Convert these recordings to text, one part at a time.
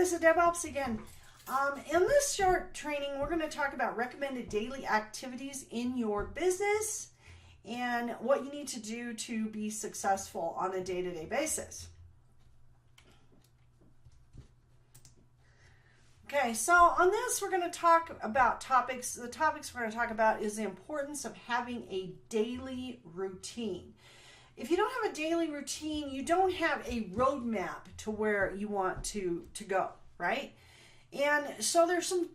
Teresa DevOps again. In this short training, we're going to talk about recommended daily activities in your business and what you need to do to be successful on a day-to-day basis. Okay, so on this, we're going to talk about topics. The topics we're going to talk about is the importance of having a daily routine. If you don't have a daily routine, you don't have a roadmap to where you want to go, right? And so there's some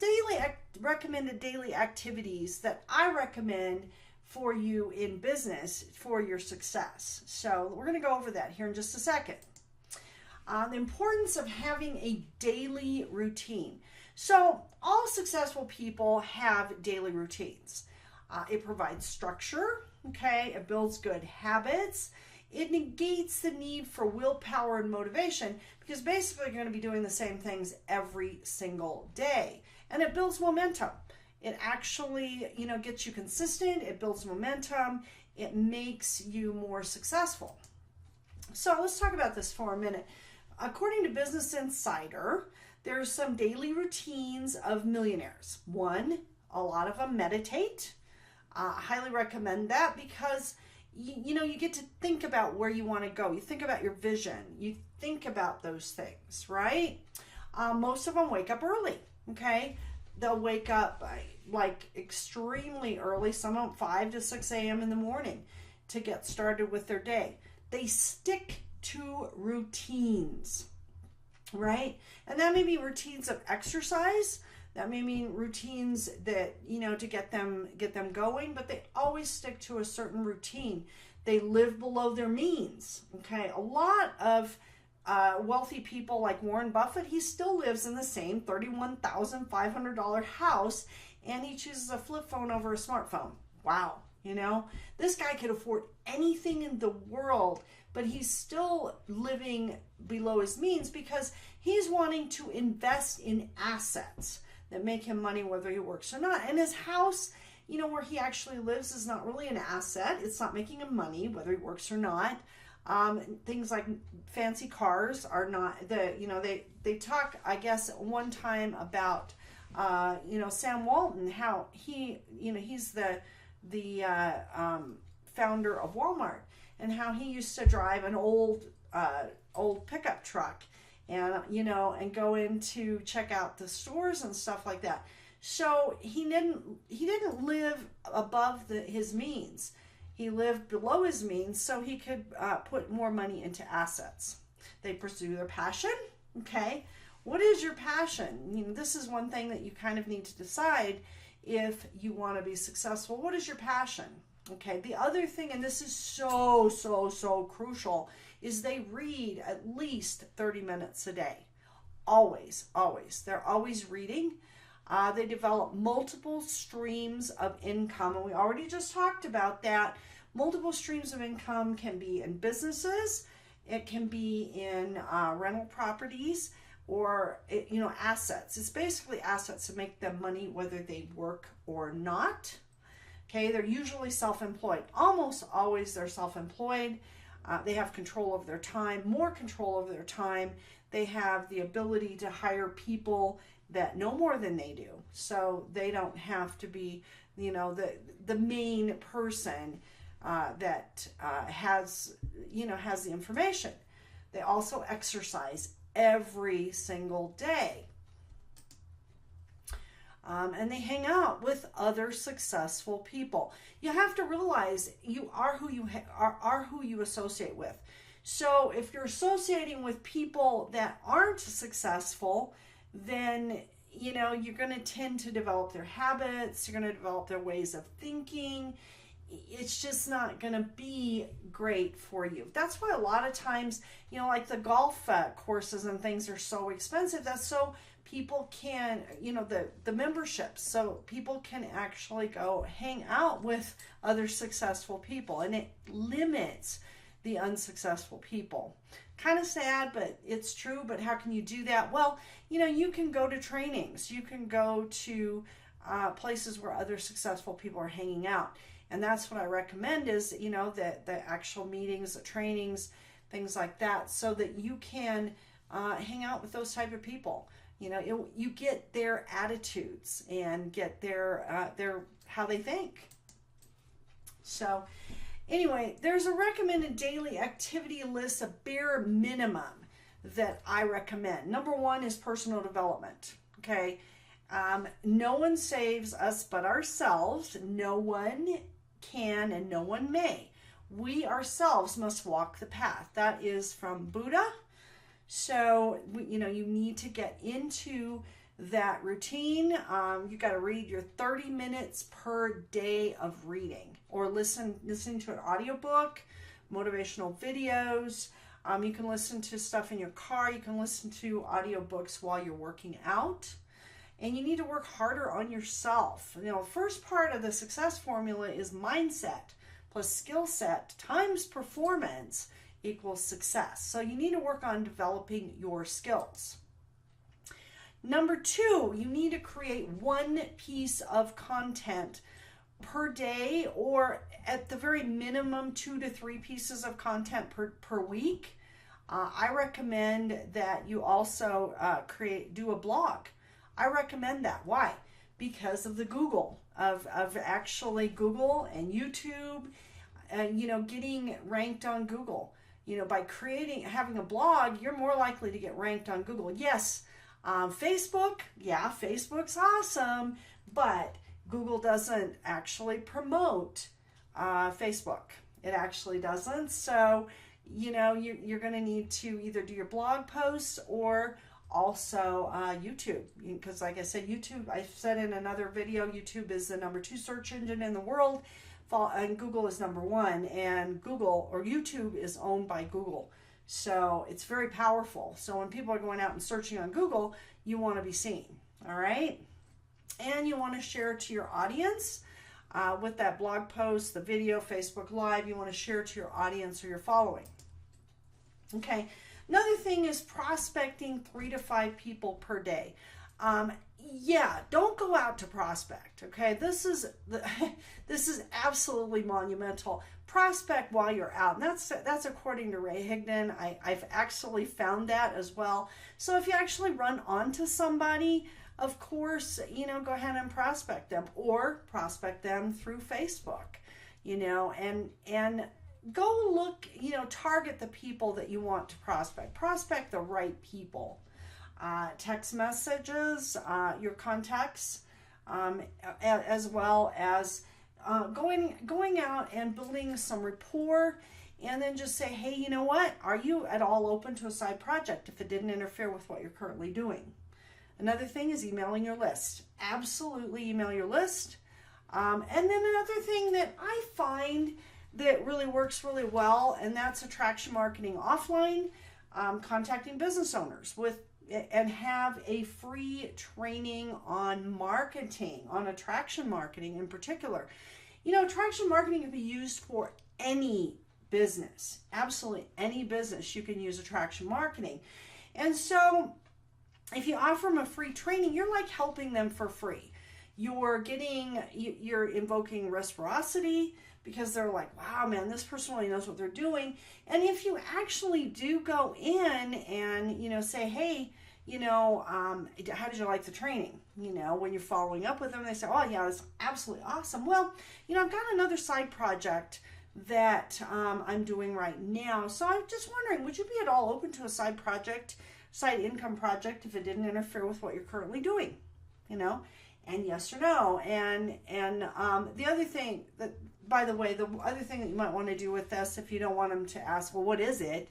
recommended daily activities that I recommend for you in business for your success. So we're going to go over that here in just a second. The importance of having a daily routine. So all successful people have daily routines. It provides structure, okay? It builds good habits. It negates the need for willpower and motivation because basically you're going to be doing the same things every single day. And it builds momentum. It actually, gets you consistent. It builds momentum. It makes you more successful. So let's talk about this for a minute. According to Business Insider, there's some daily routines of millionaires. One, a lot of them meditate. I highly recommend that because you get to think about where you want to go. You think about your vision. You think about those things, right? Most of them wake up early, okay? They'll wake up like extremely early, some of them 5 to 6 a.m. in the morning to get started with their day. They stick to routines, right? And that may be routines of exercise. That may mean routines that, to get them going, but they always stick to a certain routine. They live below their means, okay? A lot of wealthy people like Warren Buffett, he still lives in the same $31,500 house, and he chooses a flip phone over a smartphone. Wow, this guy could afford anything in the world, but he's still living below his means because he's wanting to invest in assets that make him money whether he works or not. And his house, where he actually lives is not really an asset. It's not making him money whether he works or not. Things like fancy cars are not, they talk, I guess, one time about, Sam Walton, how he's the founder of Walmart, and how he used to drive an old pickup truck and and go in to check out the stores and stuff like that. So he didn't live above his means. He lived below his means so he could put more money into assets. They pursue their passion. Okay, what is your passion? This is one thing that you kind of need to decide if you want to be successful. What is your passion? Okay, the other thing, and this is so crucial, is they read at least 30 minutes a day. Always. They're always reading. They develop multiple streams of income, and we already just talked about that. Multiple streams of income can be in businesses. It can be in rental properties or, assets. It's basically assets that make them money whether they work or not. Okay, they're usually self-employed. Almost always they're self-employed. They have control over their time, more control over their time. They have the ability to hire people that know more than they do. So they don't have to be, the main person that has the information. They also exercise every single day. And they hang out with other successful people. You have to realize you are who you are who you associate with. So if you're associating with people that aren't successful, then you're going to tend to develop their habits. You're going to develop their ways of thinking. It's just not going to be great for you. That's why a lot of times, like the golf courses and things are so expensive. That's so people can, the memberships, so people can actually go hang out with other successful people, and it limits the unsuccessful people. Kind of sad, but it's true. But how can you do that? Well, you can go to trainings. You can go to places where other successful people are hanging out. And that's what I recommend is, the actual meetings, the trainings, things like that, so that you can hang out with those type of people. You get their attitudes and get their how they think. So anyway, there's a recommended daily activity list, a bare minimum that I recommend. Number one is personal development. Okay. No one saves us but ourselves. No one can and no one may. We ourselves must walk the path. That is from Buddha. So, you need to get into that routine. You got to read your 30 minutes per day of reading, or listening to an audiobook, motivational videos. You can listen to stuff in your car. You can listen to audiobooks while you're working out. And you need to work harder on yourself. First part of the success formula is mindset plus skill set times performance equals success. So you need to work on developing your skills. Number two, you need to create one piece of content per day, or at the very minimum 2 to 3 pieces of content per week. I recommend that you also do a blog. I recommend that. Why? Because of the Google, of actually Google and YouTube, and getting ranked on Google. By having a blog, you're more likely to get ranked on Google. Yes, Facebook, Facebook's awesome, but Google doesn't actually promote Facebook. It actually doesn't. So, you're going to need to either do your blog posts or also YouTube, because like I said, YouTube, I said in another video, YouTube is the number 2 search engine in the world, and Google is number 1, and Google or YouTube is owned by Google. So it's very powerful. So when people are going out and searching on Google, you want to be seen, all right? And you want to share it to your audience with that blog post, the video, Facebook Live. You want to share it to your audience or your following. Okay. Another thing is prospecting 3 to 5 people per day. Don't go out to prospect. Okay, this is absolutely monumental. Prospect while you're out, and that's according to Ray Higdon. I've actually found that as well. So if you actually run onto somebody, of course, go ahead and prospect them, or prospect them through Facebook. And go look, target the people that you want to prospect. Prospect the right people. Text messages, your contacts, as well as going out and building some rapport, and then just say, hey, you know what? Are you at all open to a side project if it didn't interfere with what you're currently doing? Another thing is emailing your list. Absolutely email your list. And then another thing that I find that really works really well, and that's attraction marketing offline, contacting business owners and have a free training on marketing, on attraction marketing in particular. Attraction marketing can be used for any business, absolutely any business. You can use attraction marketing. And so if you offer them a free training, you're like helping them for free. You're invoking reciprocity, because they're like, wow, man, this person really knows what they're doing. And if you actually do go in and, say, hey, how did you like the training? When you're following up with them, they say, oh, yeah, it's absolutely awesome. Well, I've got another side project that I'm doing right now. So I'm just wondering, would you be at all open to a side income project if it didn't interfere with what you're currently doing? And yes or no. And the other thing that, by the way, the other thing that you might want to do with this, if you don't want them to ask, well, what is it?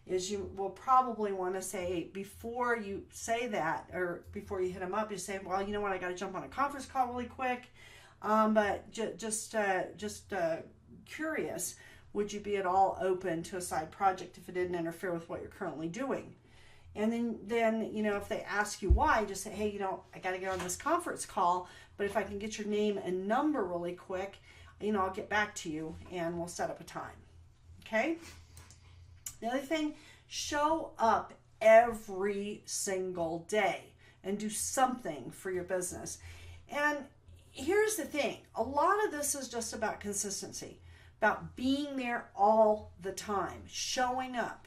Is you will probably want to say, before you say that, or before you hit them up, you say, well, you know what, I got to jump on a conference call really quick. But just curious, would you be at all open to a side project if it didn't interfere with what you're currently doing? And then if they ask you why, just say, hey, I got to get on this conference call, but if I can get your name and number really quick, I'll get back to you and we'll set up a time. Okay? The other thing, show up every single day and do something for your business. And here's the thing, a lot of this is just about consistency, about being there all the time, showing up.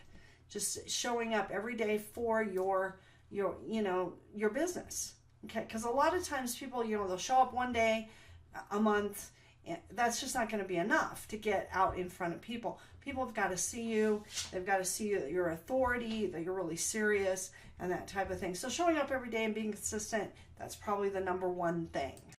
Just showing up every day for your your business. Okay, because a lot of times people, they'll show up one day a month. That's just not going to be enough to get out in front of people. People have got to see you. They've got to see you, that you're authority, that you're really serious, and that type of thing. So showing up every day and being consistent, that's probably the number one thing.